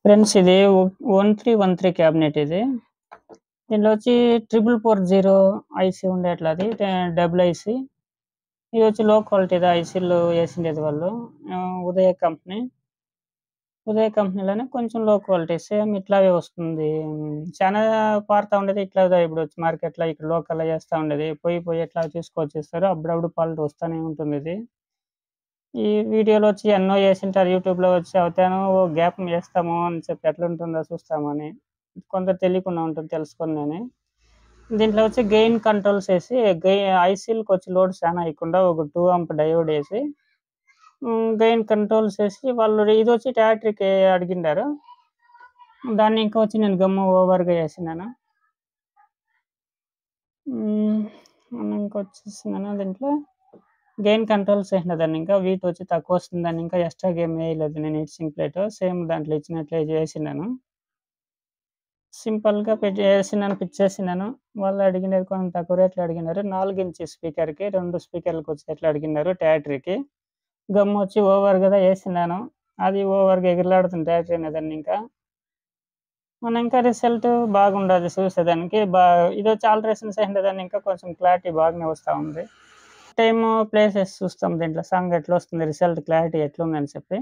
Friends ఇది 1313 cabinet ఇది. దీంట్లో వచ్చి 4440 ఐసీ ఉండేట్లది డబుల్ ఐసీ. ఇది వచ్చి లో క్వాలిటీది ఐసీలు వేసిండేది వాళ్ళు. ఉదయ కంపెనీలోనే కొంచెం లో క్వాలిటీ సేమ్ ఇట్లాగే వస్తుంది. చాలా పారుతా ఉండేది ఇట్లా ఇప్పుడు వచ్చి మార్కెట్లో ఇక్కడ లోకల్లో చేస్తూ ఉండేది. పోయి ఇట్లా తీసుకొచ్చేస్తారు. అప్పుడప్పుడు ఫాల్ట్ వస్తూనే ఉంటుంది ఇది. ఈ వీడియోలో వచ్చి ఎన్నో వేసింటారు యూట్యూబ్లో వచ్చి అవుతాను గ్యాప్ వేస్తాము అని చెప్పి ఎట్లుంటుందో చూస్తామని. కొంత తెలియకుండా ఉంటుంది తెలుసుకొని. దీంట్లో వచ్చి గెయిన్ కంట్రోల్స్ వేసి ఐసీలకు వచ్చి లోడ్ చాలా అయ్యకుండా ఒక 2 amp డయోడ్ వేసి గెయిన్ కంట్రోల్స్ వేసి వాళ్ళు ఇది వచ్చి ట్యాట్రిక్ అడిగిండారు. దాన్ని ఇంకా వచ్చి నేను గమ్ము ఓవర్గా వేసినాను. ఇంకొచ్చేసినాను దీంట్లో గెయిన్ కంట్రోల్స్ వేసిన దాన్ని ఇంకా వీట్ వచ్చి తక్కువ వస్తుంది. దాన్ని ఇంకా ఎక్స్ట్రా గేమ్ వేయలేదు నేను. హీట్ ప్లేట్ సేమ్ దాంట్లో ఇచ్చినట్లే చేసినాను. సింపుల్గా పిచ్చేసినాను. వాళ్ళు అడిగినారు కొంచెం తక్కువ రేట్లు అడిగినారు. 4 ఇంచ్ స్పీకర్కి 2 స్పీకర్లకు వచ్చి ఎట్లా అడిగినారు ట్యాటరీకి. గమ్ వచ్చి ఓవర్ కదా వేసినాను. అది ఓవర్గా ఎగిరిలాడుతుంది ట్యాటరీ అనేదాన్ని. ఇంకా రిజల్ట్ బాగుండదు చూసేదానికి. ఇది వచ్చి ఆల్టరేషన్స్ వేసేదాన్ని ఇంకా కొంచెం క్లారిటీ బాగానే వస్తూ ఉంది. టైమ్ ప్లేసెస్ చూస్తాం దీంట్లో సాంగ్ ఎట్లా వస్తుంది, రిజల్ట్ క్లారిటీ ఎట్లుందని చెప్పి.